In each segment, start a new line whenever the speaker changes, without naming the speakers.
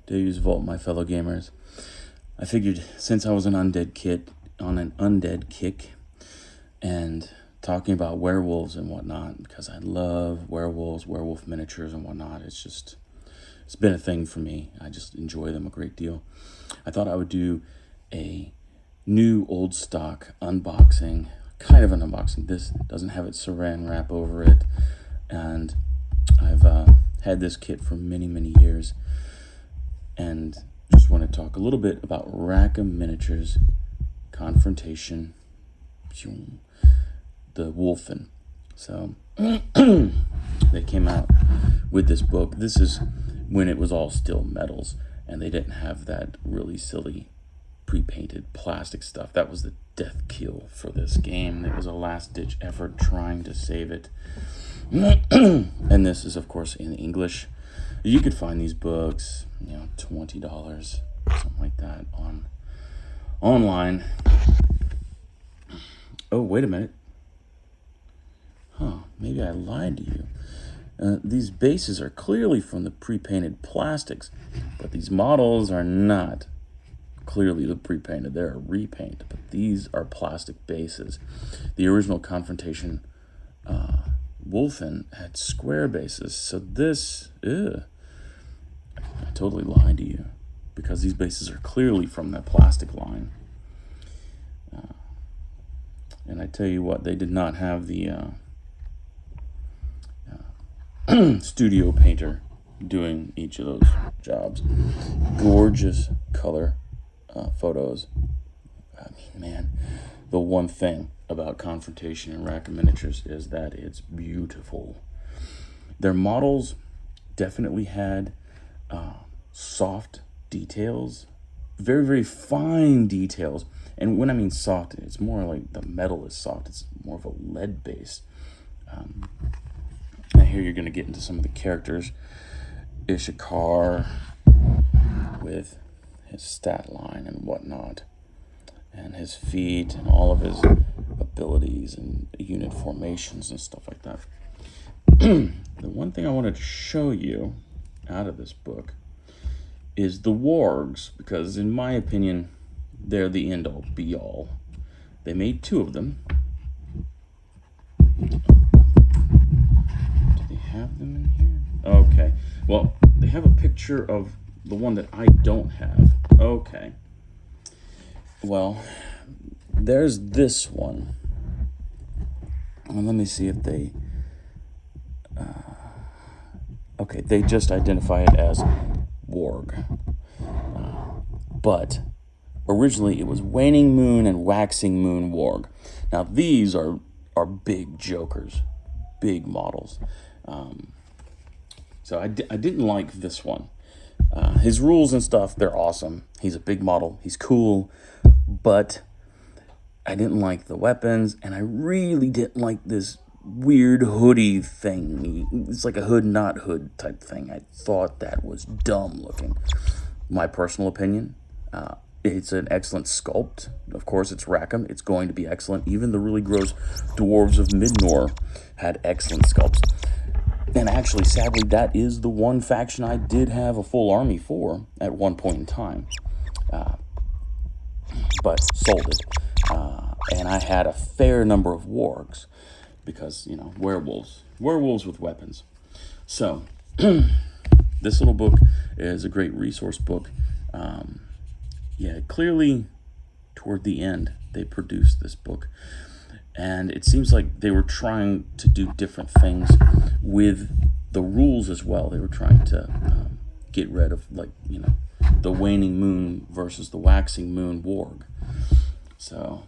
Deus Vault, my fellow gamers. I figured since I was on an undead kick and talking about werewolves and whatnot, because I love werewolves, werewolf miniatures and whatnot, it's been a thing for me. I just enjoy them a great deal. I thought I would do a new old stock unboxing, kind of an unboxing. This doesn't have its saran wrap over it, and I've had this kit for many years, and just want to talk a little bit about Rackham Miniatures Confrontation, the Wolfen. So they came out with this book. This is when it was all still metals and they didn't have that really silly pre-painted plastic stuff. That was the death kill for this game. It was a last-ditch effort trying to save it. And this is, of course, in English. You could find these books, $20, something like that, online. Oh, wait a minute. Maybe I lied to you. These bases are clearly from the pre-painted plastics, but these models are not clearly the pre-painted. They're a repaint, but these are plastic bases. The original Confrontation Wolfen had square bases, so this, I totally lied to you, because these bases are clearly from that plastic line. And I tell you what, they did not have the studio painter doing each of those jobs. Gorgeous color photos. I mean, man, the one thing about Confrontation and Rackham Miniatures is that it's beautiful. Their models definitely had soft details, very fine details. And when I mean soft, it's more like the metal is soft. It's more of a lead base. Now here you're going to get into some of the characters. Ishakar with his stat line and whatnot, and his feet and all of his abilities and unit formations and stuff like that. The one thing I wanted to show you out of this book is the wargs, because in my opinion, they're the end-all be-all. They made 2 of them. Do they have them in here? Okay. Well, they have a picture of the one that I don't have. Okay. Well, there's this one. Well, let me see if they... okay, they just identify it as warg. But originally it was waning moon and waxing moon warg. Now these are big jokers, big models. So I didn't like this one. His rules and stuff, they're awesome. He's a big model, he's cool, but I didn't like the weapons, and I really didn't like this weird hoodie thing. It's like a hood not hood type thing. I thought that was dumb looking. My personal opinion. It's an excellent sculpt. Of course, it's Rackham. It's going to be excellent. Even the really gross dwarves of Midnor had excellent sculpts. And actually, sadly, that is the one faction I did have a full army for at one point in time. But sold it. And I had a fair number of wargs because, werewolves. Werewolves with weapons. So, this little book is a great resource book. Yeah, clearly, toward the end, they produced this book. And it seems like they were trying to do different things with the rules as well. They were trying to get rid of, the waning moon versus the waxing moon warg. So,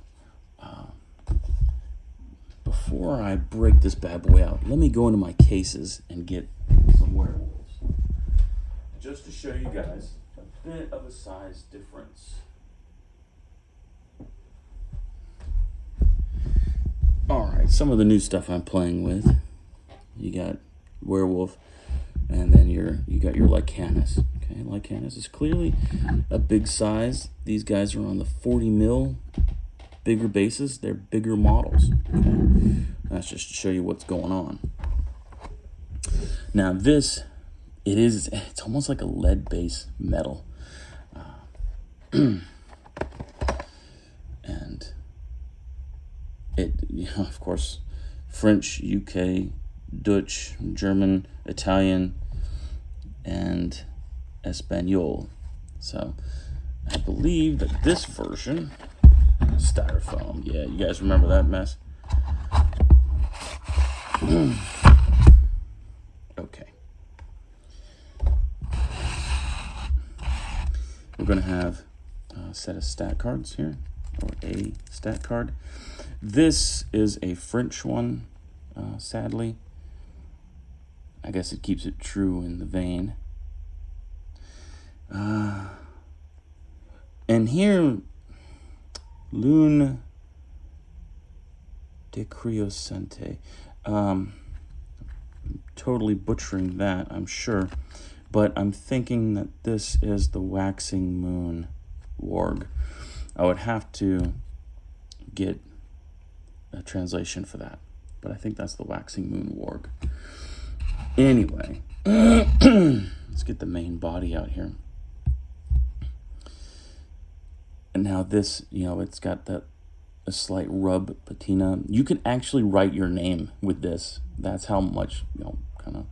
before I break this bad boy out, let me go into my cases and get some werewolves. Just to show you guys a bit of a size difference. Alright, some of the new stuff I'm playing with. You got werewolf, and then you got your Lycanus. Okay, Lycanus is clearly a big size. These guys are on the 40 mil bigger bases. They're bigger models. Okay? That's just to show you what's going on. Now this It's almost like a lead base metal. And it, of course, French, UK, Dutch, German, Italian, and Espanol. So I believe that this version, styrofoam. Yeah, you guys remember that mess? Okay. We're going to have a set of stat cards here, or a stat card. This is a French one, sadly. I guess it keeps it true in the vein. And here, Lune de Criosente. Totally butchering that, I'm sure. But I'm thinking that this is the Waxing Moon Warg. I would have to get a translation for that. But I think that's the Waxing Moon Warg. Anyway, let's get the main body out here. And now this, it's got a slight rub patina. You can actually write your name with this. That's how much, kind of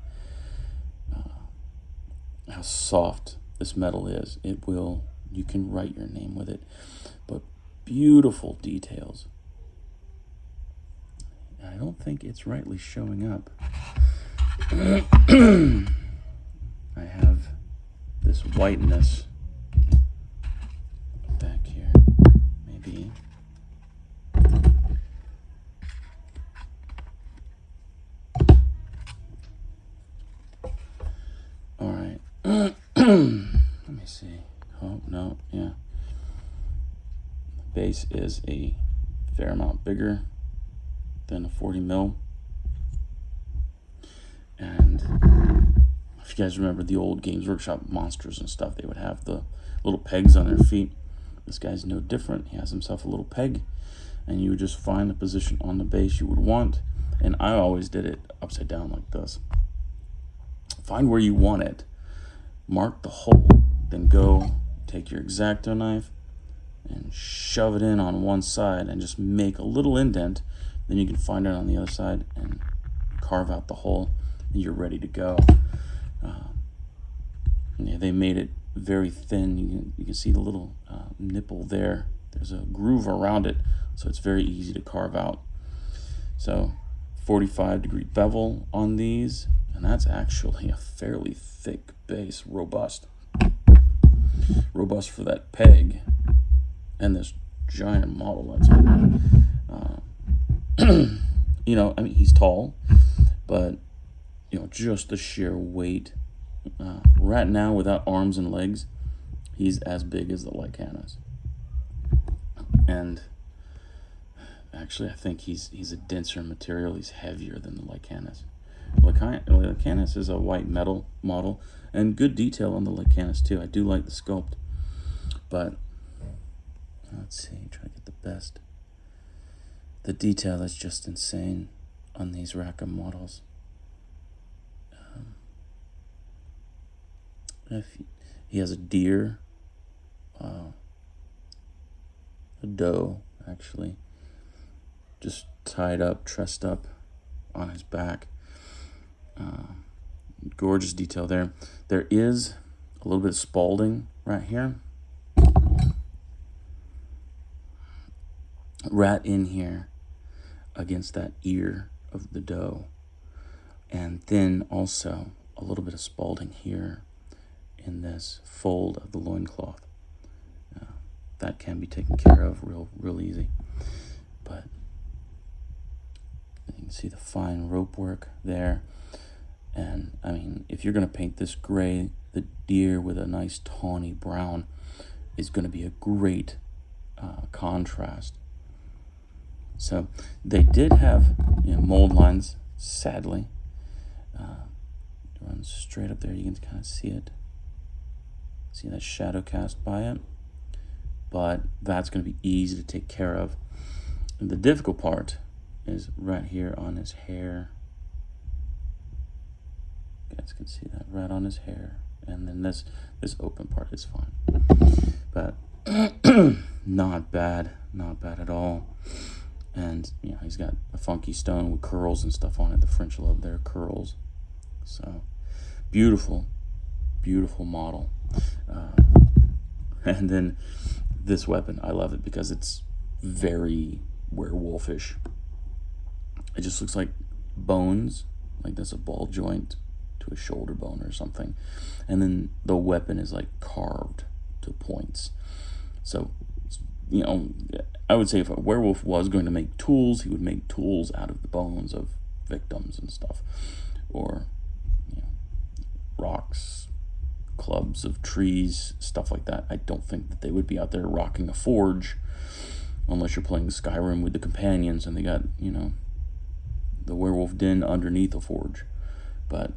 how soft this metal is. You can write your name with it. But beautiful details. I don't think it's rightly showing up. I have this whiteness back here, maybe. All right. Let me see. Oh, no, yeah. The base is a fair amount bigger than a 40 mil. And if you guys remember the old Games Workshop monsters and stuff, they would have the little pegs on their feet. This guy's no different. He has himself a little peg, and you would just find the position on the base you would want. And I always did it upside down like this. Find where you want it, mark the hole, then go take your X-Acto knife and shove it in on one side and just make a little indent. Then you can find it on the other side and carve out the hole, and you're ready to go. Yeah, they made it very thin. You can see the little nipple there. There's a groove around it, so it's very easy to carve out. So 45-degree bevel on these, and that's actually a fairly thick base, robust for that peg and this giant model that's I mean, he's tall, but just the sheer weight. Right now, without arms and legs, he's as big as the Lycanis. And actually, I think he's a denser material. He's heavier than the Lycanis. Lycanis is a white metal model, and good detail on the Lycanis too. I do like the sculpt, but let's see, try to get the best. The detail is just insane on these Rackham models. He has a deer, a doe actually, just tied up, trussed up on his back. Gorgeous detail there. There is a little bit of spalding right here. Right in here against that ear of the doe. And then also a little bit of spalding here in this fold of the loincloth. That can be taken care of real easy. But you can see the fine rope work there. And I mean, if you're going to paint this gray, the deer with a nice tawny brown is going to be a great contrast. So they did have mold lines, sadly. Run straight up there, you can kind of see it. See that shadow cast by it? But that's going to be easy to take care of. And the difficult part is right here on his hair. You guys can see that right on his hair. And then this open part is fine. But not bad at all. And you know, he's got a funky stone with curls and stuff on it. The French love their curls. So beautiful model. And then this weapon, I love it because it's very werewolfish. It just looks like bones, like there's a ball joint to a shoulder bone or something, and then the weapon is like carved to points. So, you know, I would say if a werewolf was going to make tools, he would make tools out of the bones of victims and stuff, or you know, rocks, clubs of trees, stuff like that. I don't think that they would be out there rocking a forge unless you're playing Skyrim with the companions and they got, you know, the werewolf den underneath a forge. But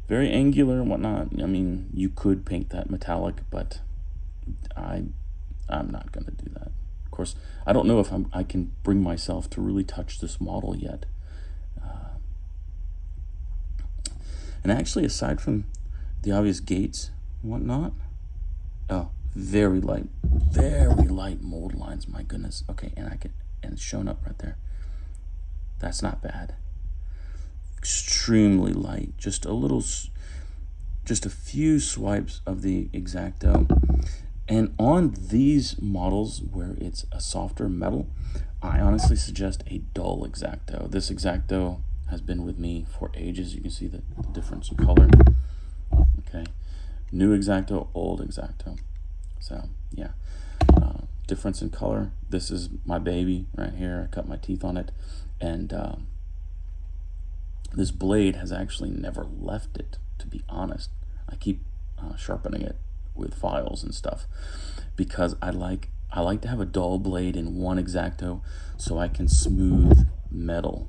very angular and whatnot. I mean, you could paint that metallic, but I'm not going to do that. Of course, I don't know if I can bring myself to really touch this model yet. And actually, aside from the obvious gates and whatnot, oh, very light mold lines. My goodness. Okay, and it's shown up right there. That's not bad. Extremely light. Just a few swipes of the X-Acto. And on these models where it's a softer metal, I honestly suggest a dull X-Acto. This X-Acto has been with me for ages. You can see the difference in color. Okay, new X-Acto, old X-Acto. So yeah, difference in color. This is my baby right here. I cut my teeth on it, and this blade has actually never left it, to be honest. I keep sharpening it with files and stuff because I like to have a dull blade in one X-Acto so I can smooth metal.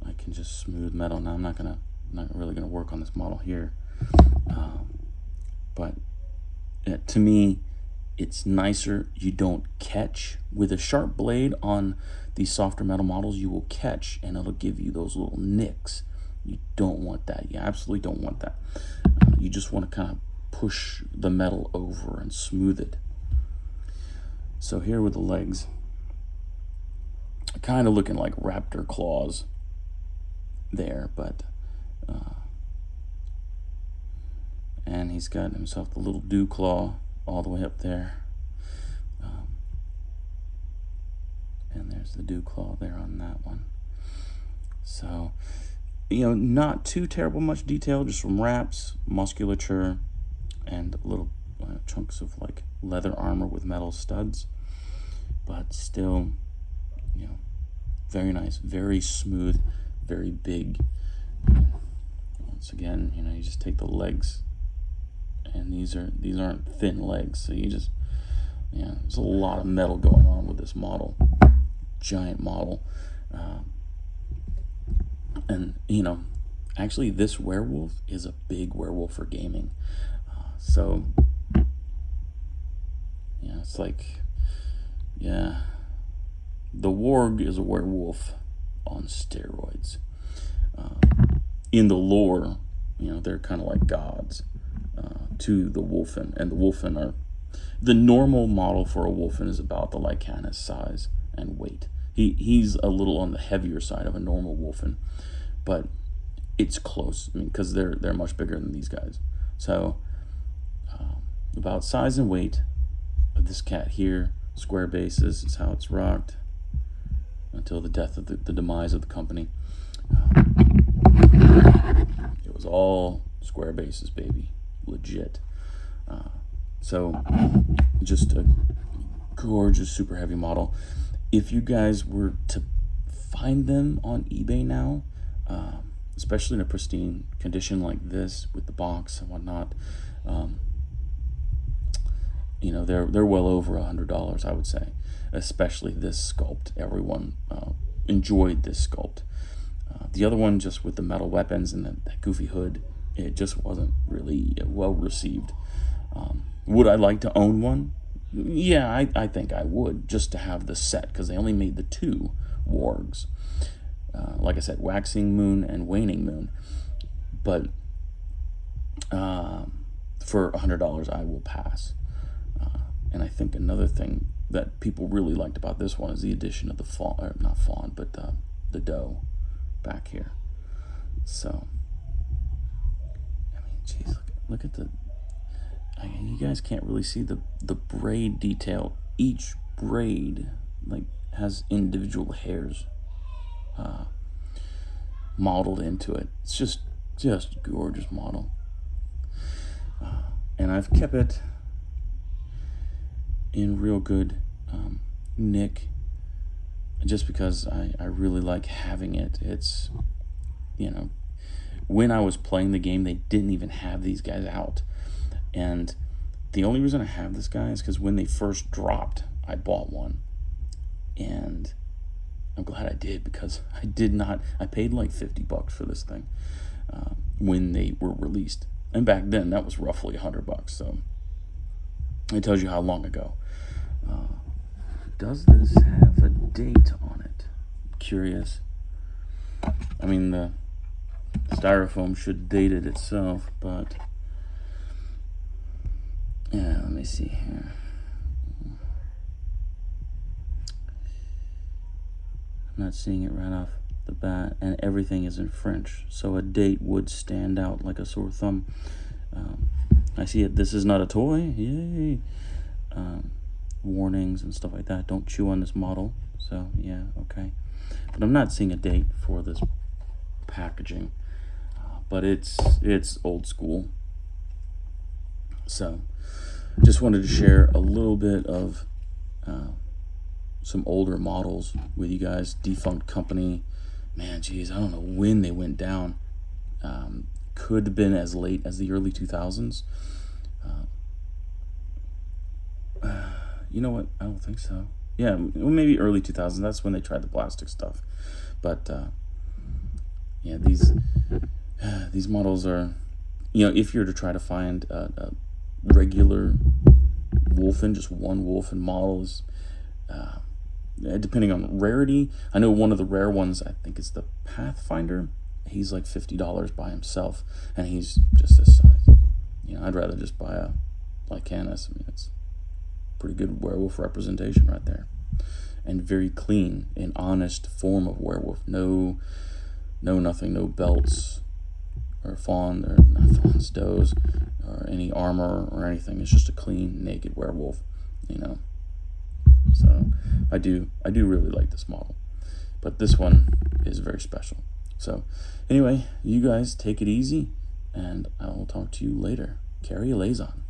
I can just smooth metal. Now I'm not really gonna work on this model here, but to me, it's nicer. You don't catch with a sharp blade on these softer metal models. You will catch, and it'll give you those little nicks. You don't want that. You absolutely don't want that. You just want to kind of push the metal over and smooth it. So here with the legs, kind of looking like raptor claws there, but and he's got himself the little dew claw all the way up there, and there's the dew claw there on that one. So, you know, not too terrible much detail, just some wraps, musculature, and little chunks of like leather armor with metal studs, but still, you know, very nice, very smooth, very big. Once again, you know, you just take the legs, and these aren't thin legs, so you just, yeah, there's a lot of metal going on with this model, giant model. And you know, actually this werewolf is a big werewolf for gaming. So yeah, it's like, yeah, the Warg is a werewolf on steroids. In the lore, you know, they're kind of like gods to the Wolfen, and the Wolfen are, the normal model for a Wolfen is about the Lycanis size and weight. He's a little on the heavier side of a normal Wolfen, but it's close. I mean, because they're much bigger than these guys. So about size and weight of this cat here, square bases is how it's rocked until the death of the demise of the company. It was all square bases, baby, legit. So just a gorgeous, super heavy model. If you guys were to find them on eBay now, especially in a pristine condition like this with the box and whatnot, you know, they're well over $100, I would say. Especially this sculpt, everyone enjoyed this sculpt. The other one, just with the metal weapons and that goofy hood, it just wasn't really well received. Would I like to own one? Yeah, I think I would, just to have the set, because they only made the 2 Wargs. like I said, waxing moon and waning moon. But for $100, I will pass. And I think another thing that people really liked about this one is the addition of the fawn, or not fawn, but the doe back here. So, I mean, geez, look at the. You guys can't really see the braid detail. Each braid like has individual hairs modeled into it. It's just gorgeous model. And I've kept it in real good nick just because I really like having it. It's, you know, when I was playing the game, they didn't even have these guys out. And the only reason I have this guy is because when they first dropped, I bought one. And I'm glad I did, because I paid like $50 for this thing when they were released. And back then, that was roughly $100. So it tells you how long ago. Does this have a date on it? Curious. I mean, the styrofoam should date it itself, but yeah, let me see here. I'm not seeing it right off the bat, and everything is in French, so a date would stand out like a sore thumb. I see it. This is not a toy. Yay. Warnings and stuff like that. Don't chew on this model. So yeah, okay. But I'm not seeing a date for this packaging. But it's old school. So just wanted to share a little bit of some older models with you guys. Defunct company. Man, geez, I don't know when they went down. Could have been as late as the early 2000s. You know what? I don't think so. Yeah, well, maybe early 2000s. That's when they tried the plastic stuff. But yeah, these models are, you know, if you're to try to find a regular Wolfen, just one Wolfen model is, depending on rarity. I know one of the rare ones, I think it's the Pathfinder. He's like $50 by himself, and he's just this size. You know, I'd rather just buy a Lycanus. I mean, it's pretty good werewolf representation right there, and very clean, an honest form of werewolf. No nothing, no belts or fawn, or not fawns, does, or any armor or anything. It's just a clean, naked werewolf, you know. So I do really like this model, but this one is very special. So anyway, you guys take it easy, and I will talk to you later. Carry a liaison.